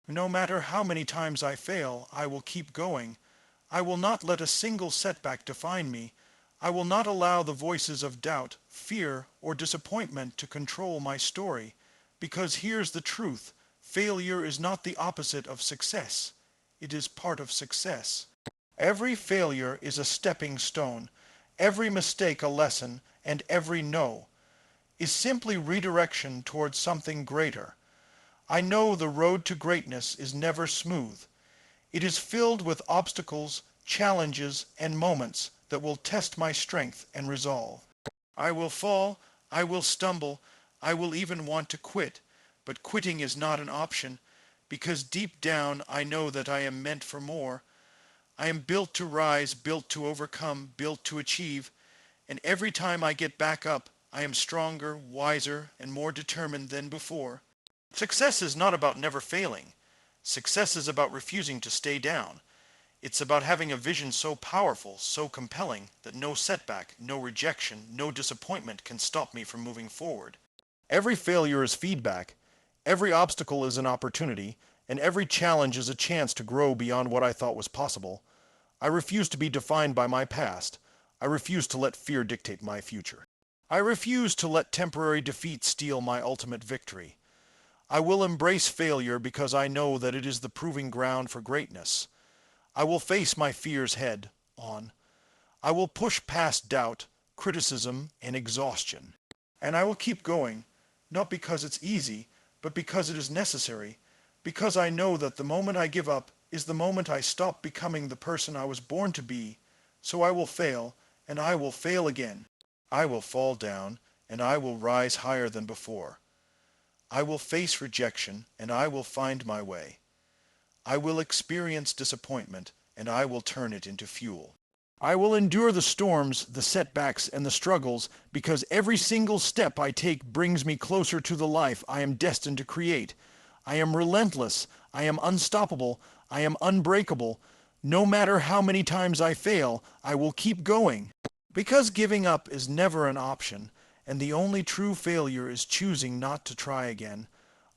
No matter how many times I fail, I will keep going. I will not let a single setback define me. I will not allow the voices of doubt, fear, or disappointment to control my story. Because here's the truth: failure is not the opposite of success. It is part of success. Every failure is a stepping stone, every mistake a lesson, and every no is simply redirection towards something greater. I know the road to greatness is never smooth. It is filled with obstacles, challenges, and moments that will test my strength and resolve. I will fall, I will stumble, I will even want to quit, but quitting is not an option, because deep down I know that I am meant for more. I am built to rise, built to overcome, built to achieve, and every time I get back up, I am stronger, wiser, and more determined than before. Success is not about never failing. Success is about refusing to stay down. It's about having a vision so powerful, so compelling, that no setback, no rejection, no disappointment can stop me from moving forward. Every failure is feedback, every obstacle is an opportunity, and every challenge is a chance to grow beyond what I thought was possible. I refuse to be defined by my past. I refuse to let fear dictate my future. I refuse to let temporary defeat steal my ultimate victory. I will embrace failure because I know that it is the proving ground for greatness. I will face my fears head on. I will push past doubt, criticism, and exhaustion. And I will keep going, not because it's easy, but because it is necessary, because I know that the moment I give up is the moment I stop becoming the person I was born to be. So I will fail, and I will fail again. I will fall down, and I will rise higher than before. I will face rejection, and I will find my way. I will experience disappointment, and I will turn it into fuel. I will endure the storms, the setbacks, and the struggles, because every single step I take brings me closer to the life I am destined to create. I am relentless. I am unstoppable. I am unbreakable. No matter how many times I fail, I will keep going. Because giving up is never an option, and the only true failure is choosing not to try again,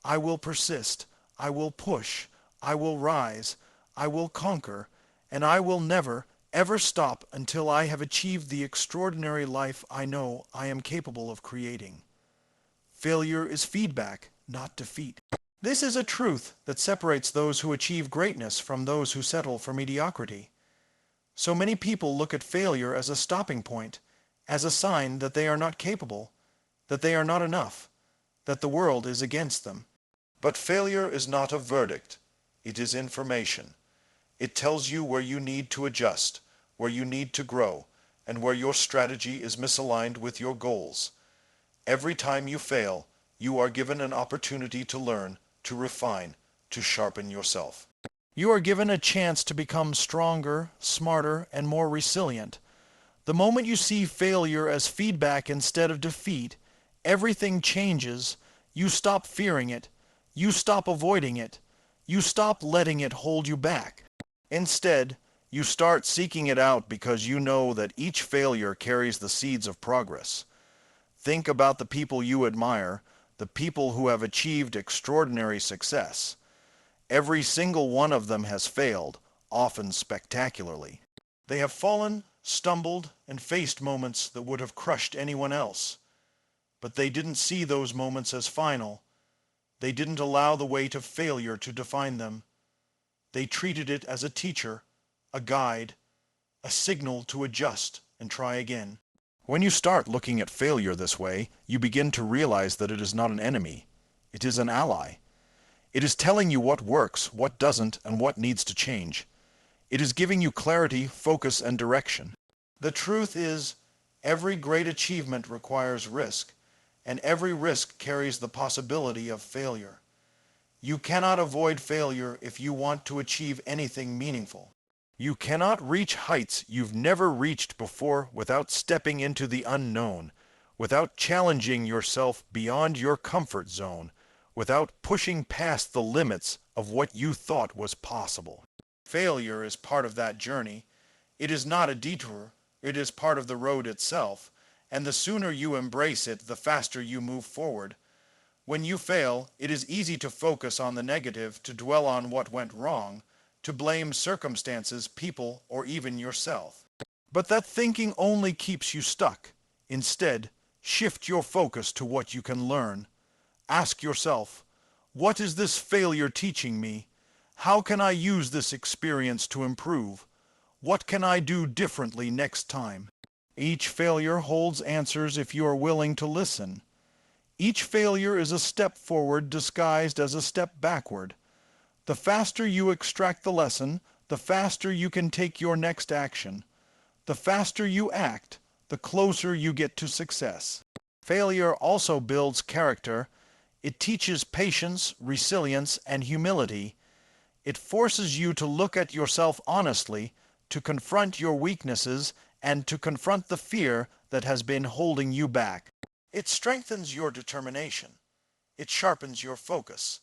I will persist. I will push. I will rise. I will conquer. And I will never, ever stop until I have achieved the extraordinary life I know I am capable of creating. Failure is feedback, not defeat. This is a truth that separates those who achieve greatness from those who settle for mediocrity. So many people look at failure as a stopping point, as a sign that they are not capable, that they are not enough, that the world is against them. But failure is not a verdict. It is information. It tells you where you need to adjust, where you need to grow, and where your strategy is misaligned with your goals. Every time you fail, you are given an opportunity to learn, to refine, to sharpen yourself. You are given a chance to become stronger, smarter, and more resilient. The moment you see failure as feedback instead of defeat, everything changes. You stop fearing it. You stop avoiding it. You stop letting it hold you back. Instead, you start seeking it out because you know that each failure carries the seeds of progress. Think about the people you admire, the people who have achieved extraordinary success. Every single one of them has failed, often spectacularly. They have fallen, stumbled, and faced moments that would have crushed anyone else. But they didn't see those moments as final. They didn't allow the weight of failure to define them. They treated it as a teacher, a guide, a signal to adjust and try again. When you start looking at failure this way, you begin to realize that it is not an enemy. It is an ally. It is telling you what works, what doesn't, and what needs to change. It is giving you clarity, focus, and direction. The truth is, every great achievement requires risk, and every risk carries the possibility of failure. You cannot avoid failure if you want to achieve anything meaningful. You cannot reach heights you've never reached before without stepping into the unknown, without challenging yourself beyond your comfort zone, without pushing past the limits of what you thought was possible. Failure is part of that journey. It is not a detour. It is part of the road itself, and the sooner you embrace it, the faster you move forward. When you fail, it is easy to focus on the negative, to dwell on what went wrong, to blame circumstances, people, or even yourself. But that thinking only keeps you stuck. Instead, shift your focus to what you can learn. Ask yourself, what is this failure teaching me? How can I use this experience to improve? What can I do differently next time? Each failure holds answers if you are willing to listen. Each failure is a step forward disguised as a step backward. The faster you extract the lesson, the faster you can take your next action. The faster you act, the closer you get to success. Failure also builds character. It teaches patience, resilience, and humility. It forces you to look at yourself honestly, to confront your weaknesses, and to confront the fear that has been holding you back. It strengthens your determination. It sharpens your focus.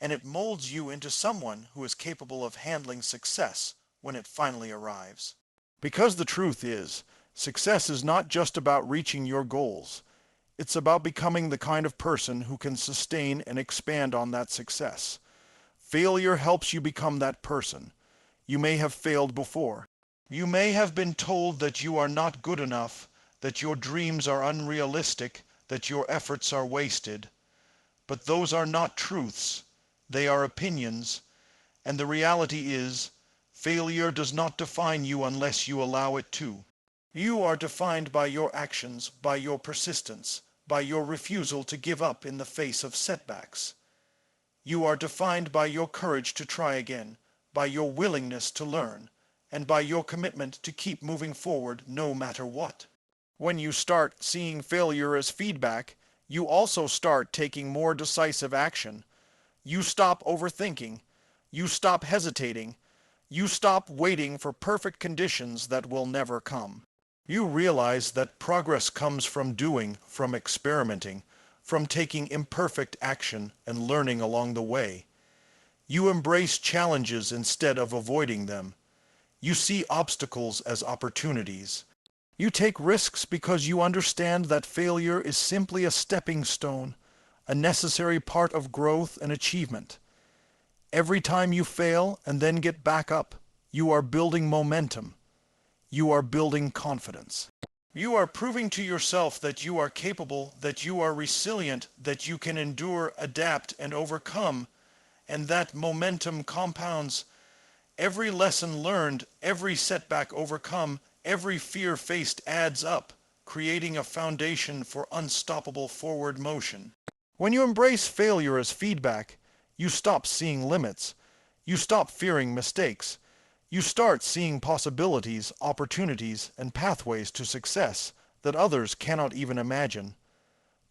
And it molds you into someone who is capable of handling success when it finally arrives. Because the truth is, success is not just about reaching your goals. It's about becoming the kind of person who can sustain and expand on that success. Failure helps you become that person. You may have failed before. You may have been told that you are not good enough, that your dreams are unrealistic, that your efforts are wasted. But those are not truths. They are opinions. And the reality is, failure does not define you unless you allow it to. You are defined by your actions, by your persistence, by your refusal to give up in the face of setbacks. You are defined by your courage to try again, by your willingness to learn, and by your commitment to keep moving forward no matter what. When you start seeing failure as feedback, you also start taking more decisive action. You stop overthinking. You stop hesitating. You stop waiting for perfect conditions that will never come. You realize that progress comes from doing, from experimenting, from taking imperfect action and learning along the way. You embrace challenges instead of avoiding them. You see obstacles as opportunities. You take risks because you understand that failure is simply a stepping stone, a necessary part of growth and achievement. Every time you fail and then get back up, you are building momentum. You are building confidence. You are proving to yourself that you are capable, that you are resilient, that you can endure, adapt, and overcome, and that momentum compounds. Every lesson learned, every setback overcome, every fear faced adds up, creating a foundation for unstoppable forward motion. When you embrace failure as feedback, you stop seeing limits. You stop fearing mistakes. You start seeing possibilities, opportunities, and pathways to success that others cannot even imagine.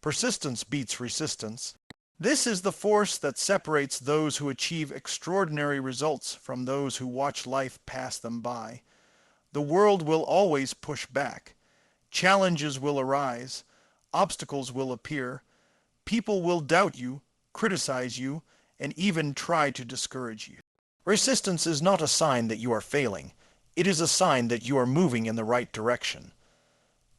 Persistence beats resistance. This is the force that separates those who achieve extraordinary results from those who watch life pass them by. The world will always push back. Challenges will arise. Obstacles will appear. People will doubt you, criticize you, and even try to discourage you. Resistance is not a sign that you are failing. It is a sign that you are moving in the right direction.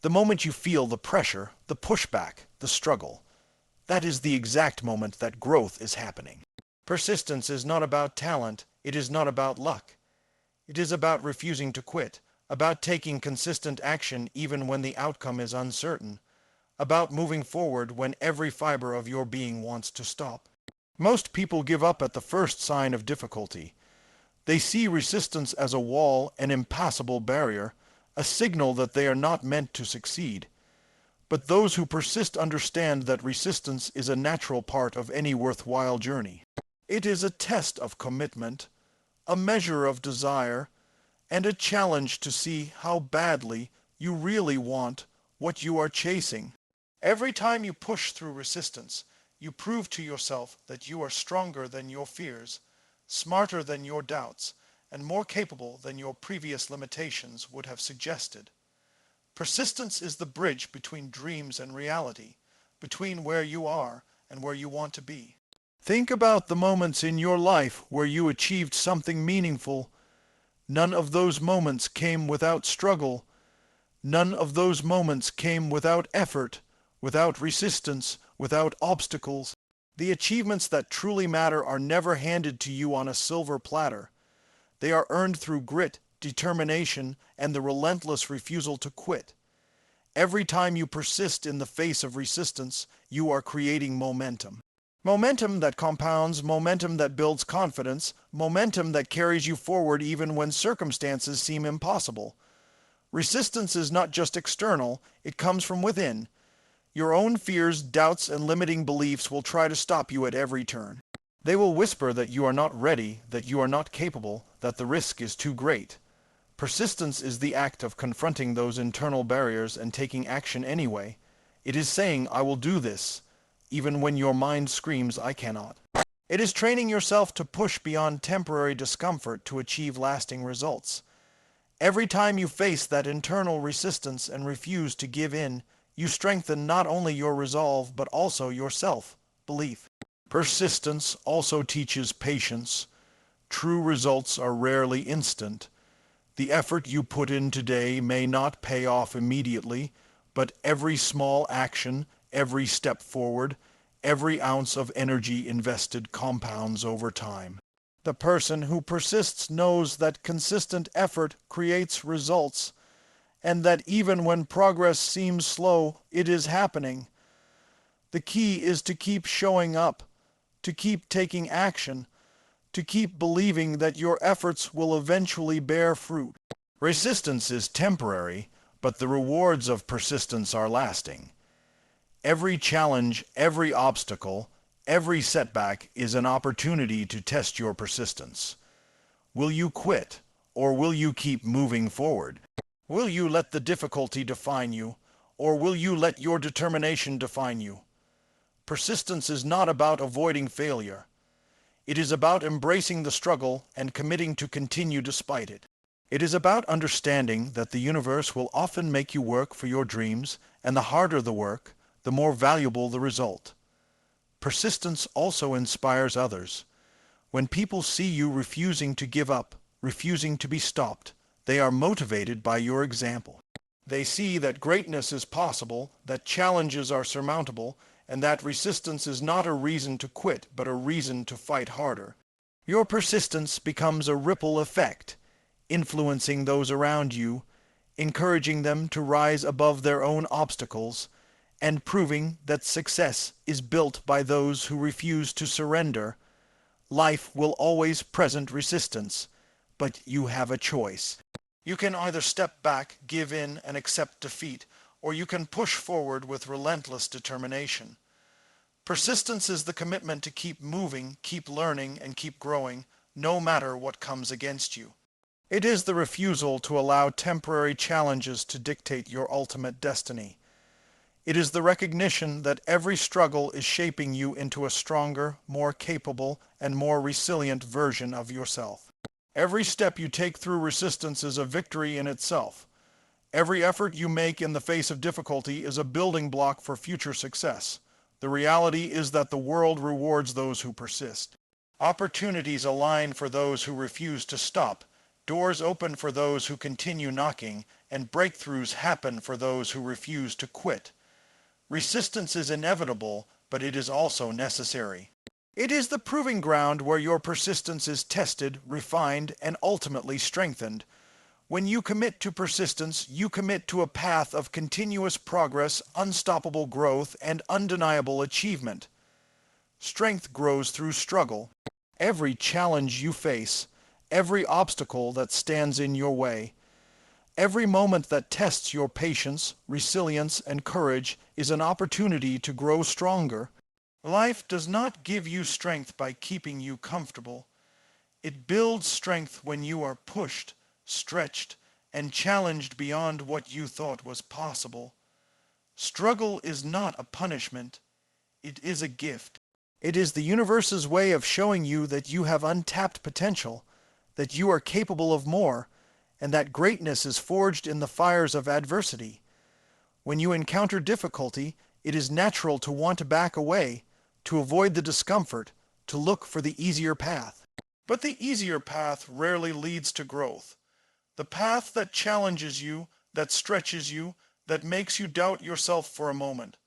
The moment you feel the pressure, the pushback, the struggle, that is the exact moment that growth is happening. Persistence is not about talent. It is not about luck. It is about refusing to quit, about taking consistent action even when the outcome is uncertain, about moving forward when every fiber of your being wants to stop. Most people give up at the first sign of difficulty. They see resistance as a wall, an impassable barrier, a signal that they are not meant to succeed. But those who persist understand that resistance is a natural part of any worthwhile journey. It is a test of commitment, a measure of desire, and a challenge to see how badly you really want what you are chasing. Every time you push through resistance, you prove to yourself that you are stronger than your fears, smarter than your doubts, and more capable than your previous limitations would have suggested. Persistence is the bridge between dreams and reality, between where you are and where you want to be. Think about the moments in your life where you achieved something meaningful. None of those moments came without struggle. None of those moments came without effort, without resistance, without obstacles. The achievements that truly matter are never handed to you on a silver platter. They are earned through grit, determination, and the relentless refusal to quit. Every time you persist in the face of resistance, you are creating momentum. Momentum that compounds, momentum that builds confidence, momentum that carries you forward even when circumstances seem impossible. Resistance is not just external, it comes from within. Your own fears, doubts, and limiting beliefs will try to stop you at every turn. They will whisper that you are not ready, that you are not capable, that the risk is too great. Persistence is the act of confronting those internal barriers and taking action anyway. It is saying, I will do this, even when your mind screams, I cannot. It is training yourself to push beyond temporary discomfort to achieve lasting results. Every time you face that internal resistance and refuse to give in, you strengthen not only your resolve but also your self-belief. Persistence also teaches patience. True results are rarely instant. The effort you put in today may not pay off immediately, but every small action, every step forward, every ounce of energy invested compounds over time. The person who persists knows that consistent effort creates results, and that even when progress seems slow, it is happening. The key is to keep showing up, to keep taking action, to keep believing that your efforts will eventually bear fruit. Resistance is temporary, but the rewards of persistence are lasting. Every challenge, every obstacle, every setback is an opportunity to test your persistence. Will you quit, or will you keep moving forward? Will you let the difficulty define you, or will you let your determination define you? Persistence is not about avoiding failure. It is about embracing the struggle and committing to continue despite it. It is about understanding that the universe will often make you work for your dreams, and the harder the work, the more valuable the result. Persistence also inspires others. When people see you refusing to give up, refusing to be stopped, they are motivated by your example. They see that greatness is possible, that challenges are surmountable, and that resistance is not a reason to quit, but a reason to fight harder. Your persistence becomes a ripple effect, influencing those around you, encouraging them to rise above their own obstacles, and proving that success is built by those who refuse to surrender. Life will always present resistance, but you have a choice. You can either step back, give in, and accept defeat, or you can push forward with relentless determination. Persistence is the commitment to keep moving, keep learning, and keep growing, no matter what comes against you. It is the refusal to allow temporary challenges to dictate your ultimate destiny. It is the recognition that every struggle is shaping you into a stronger, more capable, and more resilient version of yourself. Every step you take through resistance is a victory in itself. Every effort you make in the face of difficulty is a building block for future success. The reality is that the world rewards those who persist. Opportunities align for those who refuse to stop, doors open for those who continue knocking, and breakthroughs happen for those who refuse to quit. Resistance is inevitable, but it is also necessary. It is the proving ground where your persistence is tested, refined, and ultimately strengthened. When you commit to persistence, you commit to a path of continuous progress, unstoppable growth, and undeniable achievement. Strength grows through struggle. Every challenge you face, every obstacle that stands in your way, every moment that tests your patience, resilience, and courage is an opportunity to grow stronger. Life does not give you strength by keeping you comfortable. It builds strength when you are pushed, stretched, and challenged beyond what you thought was possible. Struggle is not a punishment. It is a gift. It is the universe's way of showing you that you have untapped potential, that you are capable of more, and that greatness is forged in the fires of adversity. When you encounter difficulty, it is natural to want to back away, to avoid the discomfort, to look for the easier path. But the easier path rarely leads to growth. The path that challenges you, that stretches you, that makes you doubt yourself for a moment,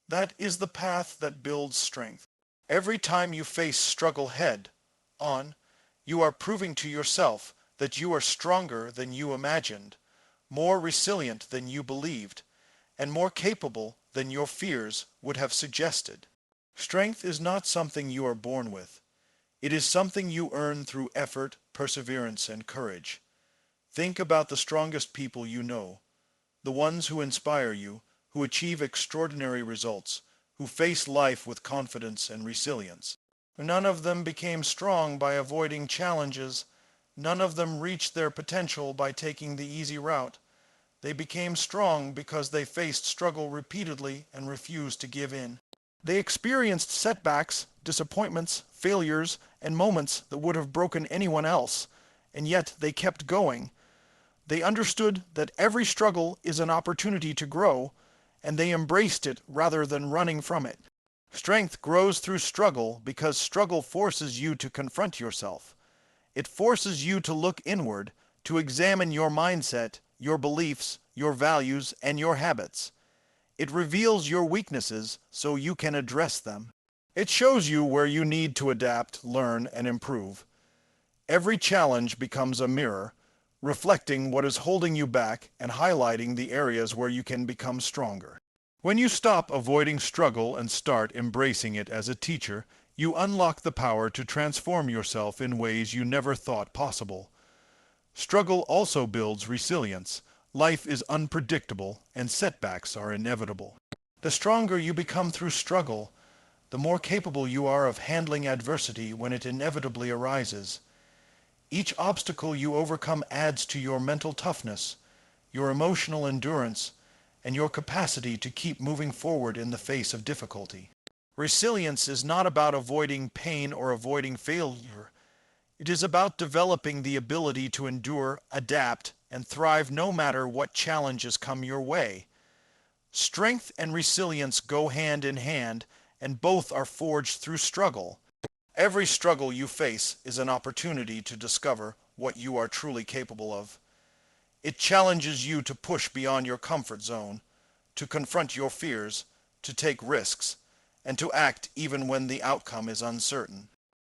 that is the path that builds strength. Every time you face struggle head on, you are proving to yourself that you are stronger than you imagined, more resilient than you believed, and more capable than your fears would have suggested. Strength is not something you are born with. It is something you earn through effort, perseverance, and courage. Think about the strongest people you know, the ones who inspire you, who achieve extraordinary results, who face life with confidence and resilience. None of them became strong by avoiding challenges. None of them reached their potential by taking the easy route. They became strong because they faced struggle repeatedly and refused to give in. They experienced setbacks, disappointments, failures, and moments that would have broken anyone else, and yet they kept going. They understood that every struggle is an opportunity to grow, and they embraced it rather than running from it. Strength grows through struggle because struggle forces you to confront yourself. It forces you to look inward, to examine your mindset, your beliefs, your values, and your habits. It reveals your weaknesses so you can address them. It shows you where you need to adapt, learn, and improve. Every challenge becomes a mirror, reflecting what is holding you back and highlighting the areas where you can become stronger. When you stop avoiding struggle and start embracing it as a teacher, you unlock the power to transform yourself in ways you never thought possible. Struggle also builds resilience. Life is unpredictable, and setbacks are inevitable. The stronger you become through struggle, the more capable you are of handling adversity when it inevitably arises. Each obstacle you overcome adds to your mental toughness, your emotional endurance, and your capacity to keep moving forward in the face of difficulty. Resilience is not about avoiding pain or avoiding failure. It is about developing the ability to endure, adapt, and thrive no matter what challenges come your way. Strength and resilience go hand in hand, and both are forged through struggle. Every struggle you face is an opportunity to discover what you are truly capable of. It challenges you to push beyond your comfort zone, to confront your fears, to take risks, and to act even when the outcome is uncertain.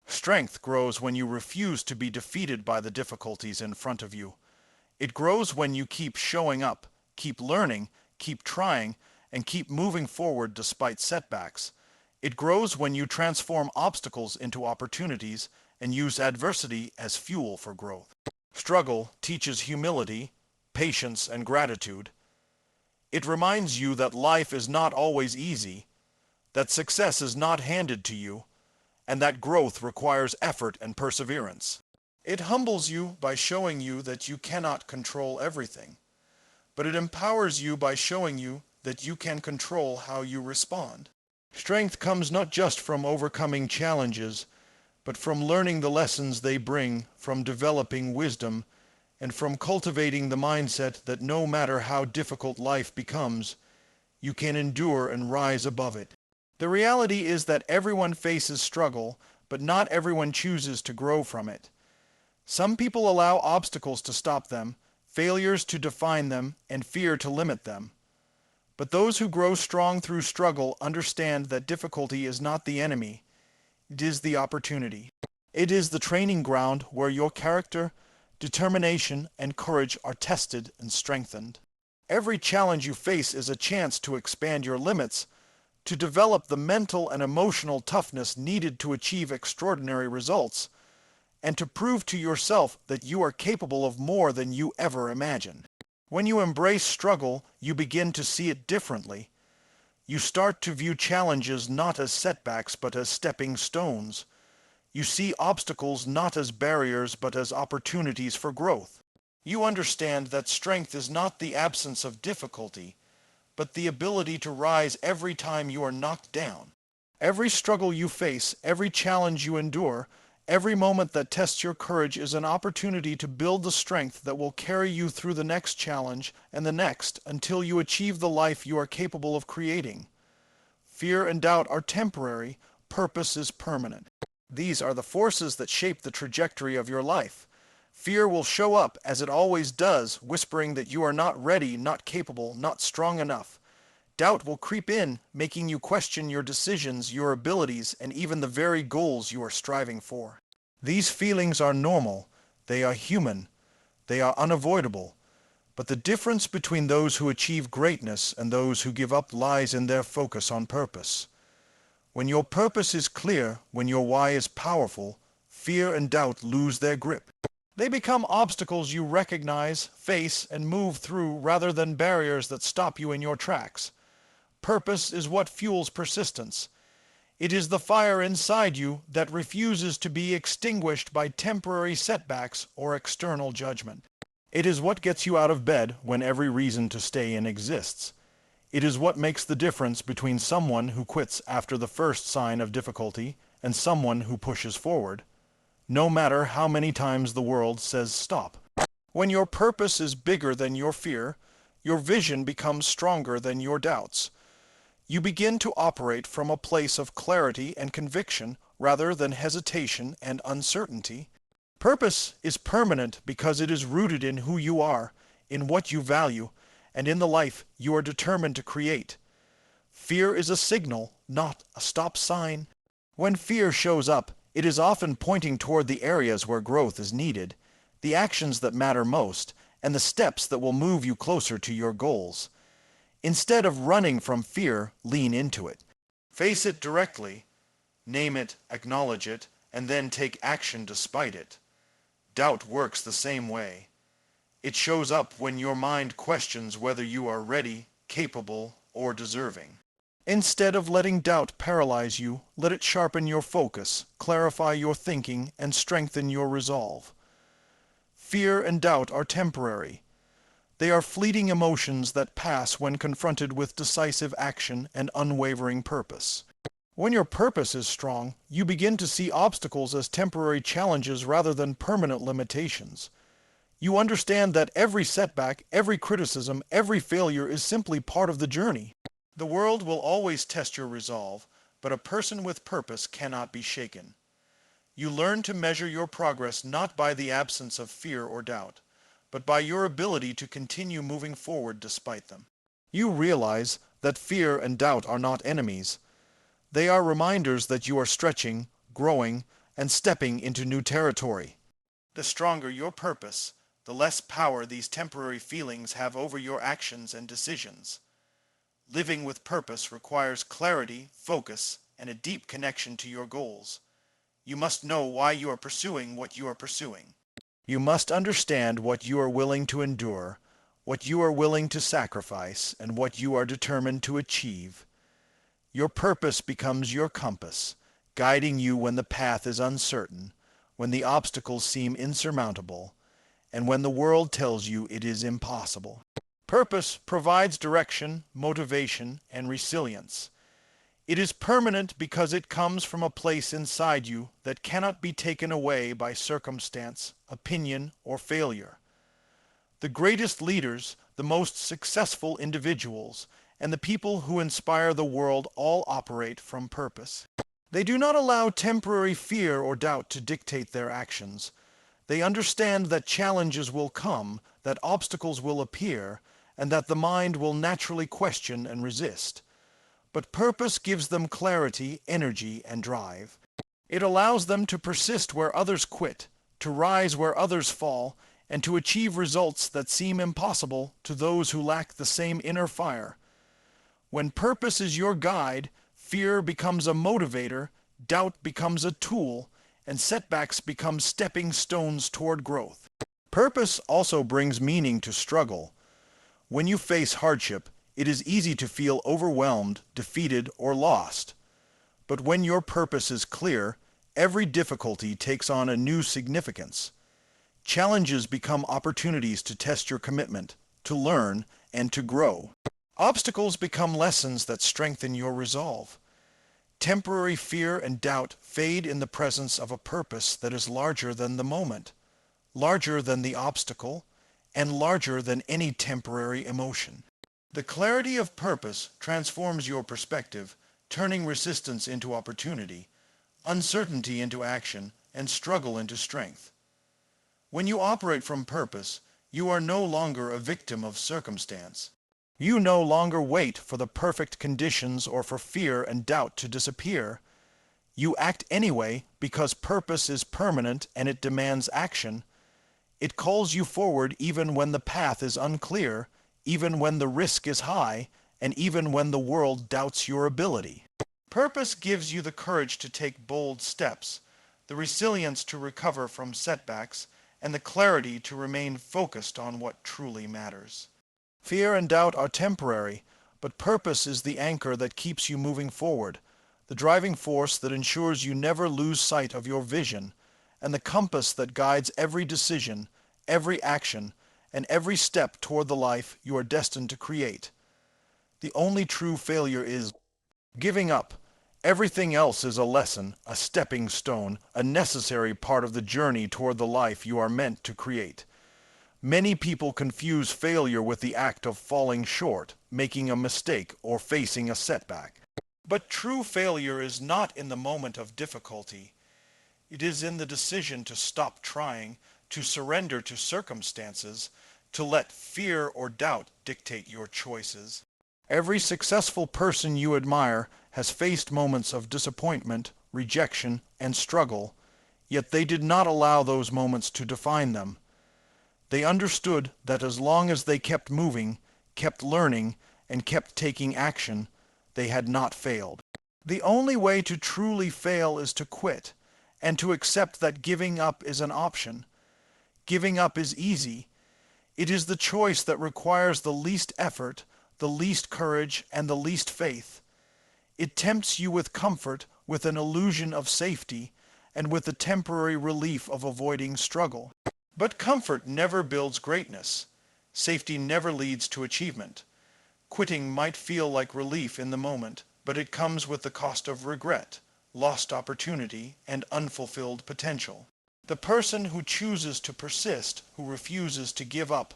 Strength grows when you refuse to be defeated by the difficulties in front of you. It grows when you keep showing up, keep learning, keep trying, and keep moving forward despite setbacks. It grows when you transform obstacles into opportunities and use adversity as fuel for growth. Struggle teaches humility, patience, and gratitude. It reminds you that life is not always easy, that success is not handed to you, and that growth requires effort and perseverance. It humbles you by showing you that you cannot control everything, but it empowers you by showing you that you can control how you respond. Strength comes not just from overcoming challenges, but from learning the lessons they bring, from developing wisdom, and from cultivating the mindset that no matter how difficult life becomes, you can endure and rise above it. The reality is that everyone faces struggle, but not everyone chooses to grow from it. Some people allow obstacles to stop them, failures to define them, and fear to limit them. But those who grow strong through struggle understand that difficulty is not the enemy. It is the opportunity. It is the training ground where your character, determination, and courage are tested and strengthened. Every challenge you face is a chance to expand your limits, to develop the mental and emotional toughness needed to achieve extraordinary results, and to prove to yourself that you are capable of more than you ever imagined. When you embrace struggle, you begin to see it differently. You start to view challenges not as setbacks but as stepping stones. You see obstacles not as barriers but as opportunities for growth. You understand that strength is not the absence of difficulty, but the ability to rise every time you are knocked down. Every struggle you face, every challenge you endure, every moment that tests your courage is an opportunity to build the strength that will carry you through the next challenge and the next until you achieve the life you are capable of creating. Fear and doubt are temporary, purpose is permanent. These are the forces that shape the trajectory of your life. Fear will show up, as it always does, whispering that you are not ready, not capable, not strong enough. Doubt will creep in, making you question your decisions, your abilities, and even the very goals you are striving for. These feelings are normal, they are human, they are unavoidable, but the difference between those who achieve greatness and those who give up lies in their focus on purpose. When your purpose is clear, when your why is powerful, fear and doubt lose their grip. They become obstacles you recognize, face, and move through rather than barriers that stop you in your tracks. Purpose is what fuels persistence. It is the fire inside you that refuses to be extinguished by temporary setbacks or external judgment. It is what gets you out of bed when every reason to stay in exists. It is what makes the difference between someone who quits after the first sign of difficulty and someone who pushes forward, no matter how many times the world says stop. When your purpose is bigger than your fear, your vision becomes stronger than your doubts. You begin to operate from a place of clarity and conviction rather than hesitation and uncertainty. Purpose is permanent because it is rooted in who you are, in what you value, and in the life you are determined to create. Fear is a signal, not a stop sign. When fear shows up, it is often pointing toward the areas where growth is needed, the actions that matter most, and the steps that will move you closer to your goals. Instead of running from fear, lean into it. Face it directly, name it, acknowledge it, and then take action despite it. Doubt works the same way. It shows up when your mind questions whether you are ready, capable, or deserving. Instead of letting doubt paralyze you, let it sharpen your focus, clarify your thinking, and strengthen your resolve. Fear and doubt are temporary. They are fleeting emotions that pass when confronted with decisive action and unwavering purpose. When your purpose is strong, you begin to see obstacles as temporary challenges rather than permanent limitations. You understand that every setback, every criticism, every failure is simply part of the journey. The world will always test your resolve, but a person with purpose cannot be shaken. You learn to measure your progress not by the absence of fear or doubt, but by your ability to continue moving forward despite them. You realize that fear and doubt are not enemies. They are reminders that you are stretching, growing, and stepping into new territory. The stronger your purpose, the less power these temporary feelings have over your actions and decisions. Living with purpose requires clarity, focus, and a deep connection to your goals. You must know why you are pursuing what you are pursuing. You must understand what you are willing to endure, what you are willing to sacrifice, and what you are determined to achieve. Your purpose becomes your compass, guiding you when the path is uncertain, when the obstacles seem insurmountable, and when the world tells you it is impossible. Purpose provides direction, motivation, and resilience. It is permanent because it comes from a place inside you that cannot be taken away by circumstance, opinion, or failure. The greatest leaders, the most successful individuals, and the people who inspire the world all operate from purpose. They do not allow temporary fear or doubt to dictate their actions. They understand that challenges will come, that obstacles will appear, and that the mind will naturally question and resist. But purpose gives them clarity, energy, and drive. It allows them to persist where others quit, to rise where others fall, and to achieve results that seem impossible to those who lack the same inner fire. When purpose is your guide, fear becomes a motivator, doubt becomes a tool, and setbacks become stepping stones toward growth. Purpose also brings meaning to struggle. When you face hardship, it is easy to feel overwhelmed, defeated, or lost. But when your purpose is clear, every difficulty takes on a new significance. Challenges become opportunities to test your commitment, to learn, and to grow. Obstacles become lessons that strengthen your resolve. Temporary fear and doubt fade in the presence of a purpose that is larger than the moment, larger than the obstacle, and larger than any temporary emotion. The clarity of purpose transforms your perspective, turning resistance into opportunity, uncertainty into action, and struggle into strength. When you operate from purpose, you are no longer a victim of circumstance. You no longer wait for the perfect conditions or for fear and doubt to disappear. You act anyway because purpose is permanent and it demands action. It calls you forward even when the path is unclear, even when the risk is high, and even when the world doubts your ability. Purpose gives you the courage to take bold steps, the resilience to recover from setbacks, and the clarity to remain focused on what truly matters. Fear and doubt are temporary, but purpose is the anchor that keeps you moving forward, the driving force that ensures you never lose sight of your vision, and the compass that guides every decision, every action, and every step toward the life you are destined to create. The only true failure is giving up. Everything else is a lesson, a stepping stone, a necessary part of the journey toward the life you are meant to create. Many people confuse failure with the act of falling short, making a mistake, or facing a setback. But true failure is not in the moment of difficulty. It is in the decision to stop trying, to surrender to circumstances, to let fear or doubt dictate your choices. Every successful person you admire has faced moments of disappointment, rejection, and struggle, yet they did not allow those moments to define them. They understood that as long as they kept moving, kept learning, and kept taking action, they had not failed. The only way to truly fail is to quit, and to accept that giving up is an option. Giving up is easy. It is the choice that requires the least effort, the least courage, and the least faith. It tempts you with comfort, with an illusion of safety, and with the temporary relief of avoiding struggle. But comfort never builds greatness. Safety never leads to achievement. Quitting might feel like relief in the moment, but it comes with the cost of regret, lost opportunity, and unfulfilled potential. The person who chooses to persist, who refuses to give up,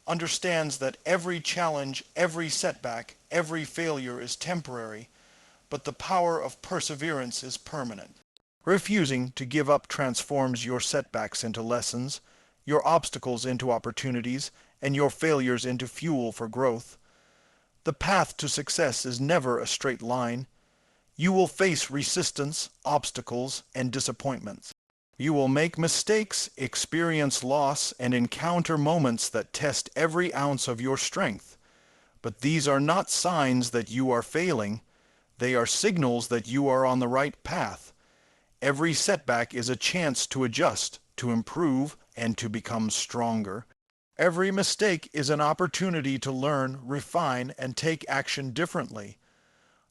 understands that every challenge, every setback, every failure is temporary, but the power of perseverance is permanent. Refusing to give up transforms your setbacks into lessons, your obstacles into opportunities, and your failures into fuel for growth. The path to success is never a straight line. You will face resistance, obstacles, and disappointments. You will make mistakes, experience loss, and encounter moments that test every ounce of your strength. But these are not signs that you are failing. They are signals that you are on the right path. Every setback is a chance to adjust, to improve, and to become stronger. Every mistake is an opportunity to learn, refine, and take action differently.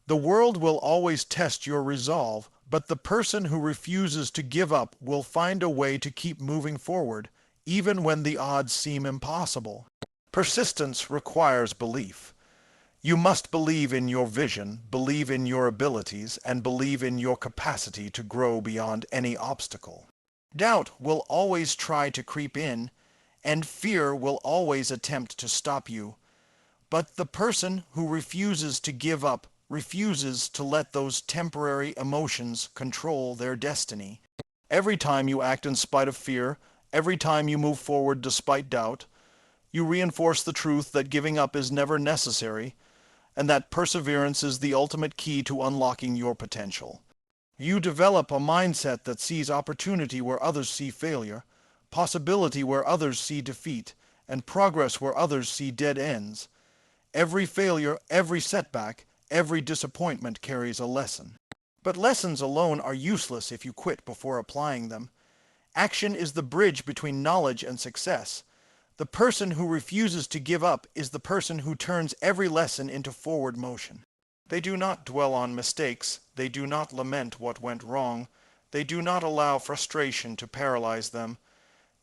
The world will always test your resolve, but the person who refuses to give up will find a way to keep moving forward, even when the odds seem impossible. Persistence requires belief. You must believe in your vision, believe in your abilities, and believe in your capacity to grow beyond any obstacle. Doubt will always try to creep in, and fear will always attempt to stop you. But the person who refuses to give up refuses to let those temporary emotions control their destiny. Every time you act in spite of fear, every time you move forward despite doubt, you reinforce the truth that giving up is never necessary, and that perseverance is the ultimate key to unlocking your potential. You develop a mindset that sees opportunity where others see failure, possibility where others see defeat, and progress where others see dead ends. Every failure, every setback, every disappointment carries a lesson. But lessons alone are useless if you quit before applying them. Action is the bridge between knowledge and success. The person who refuses to give up is the person who turns every lesson into forward motion. They do not dwell on mistakes, they do not lament what went wrong, they do not allow frustration to paralyze them.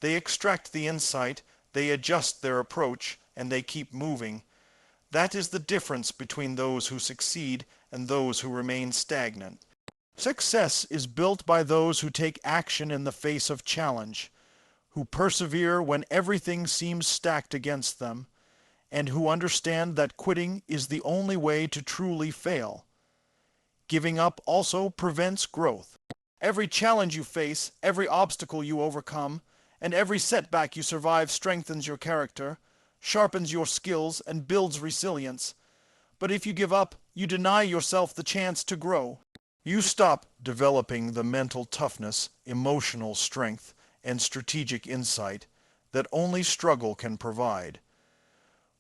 They extract the insight, they adjust their approach, and they keep moving. That is the difference between those who succeed and those who remain stagnant. Success is built by those who take action in the face of challenge, who persevere when everything seems stacked against them, and who understand that quitting is the only way to truly fail. Giving up also prevents growth. Every challenge you face, every obstacle you overcome, and every setback you survive strengthens your character, sharpens your skills, and builds resilience. But if you give up, you deny yourself the chance to grow. You stop developing the mental toughness, emotional strength, and strategic insight that only struggle can provide.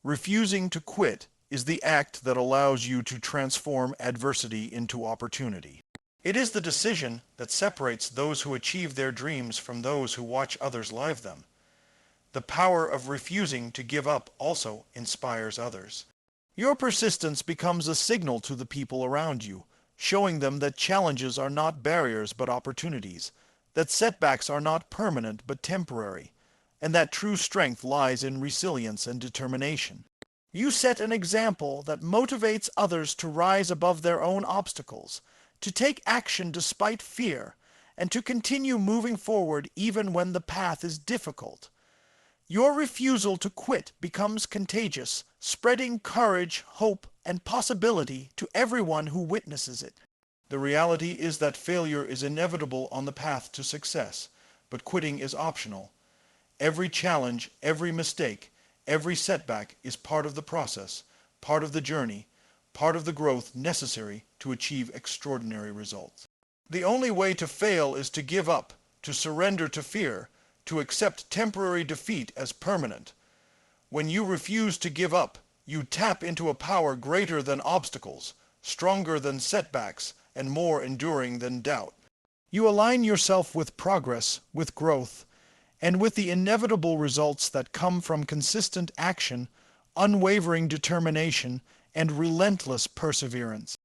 Refusing to quit is the act that allows you to transform adversity into opportunity. It is the decision that separates those who achieve their dreams from those who watch others live them. The power of refusing to give up also inspires others. Your persistence becomes a signal to the people around you, showing them that challenges are not barriers but opportunities, that setbacks are not permanent but temporary, and that true strength lies in resilience and determination. You set an example that motivates others to rise above their own obstacles, to take action despite fear, and to continue moving forward even when the path is difficult. Your refusal to quit becomes contagious, spreading courage, hope, and possibility to everyone who witnesses it. The reality is that failure is inevitable on the path to success, but quitting is optional. Every challenge, every mistake, every setback is part of the process, part of the journey, part of the growth necessary to achieve extraordinary results. The only way to fail is to give up, to surrender to fear, to accept temporary defeat as permanent. When you refuse to give up, you tap into a power greater than obstacles, stronger than setbacks, and more enduring than doubt. You align yourself with progress, with growth, and with the inevitable results that come from consistent action, unwavering determination, and relentless perseverance.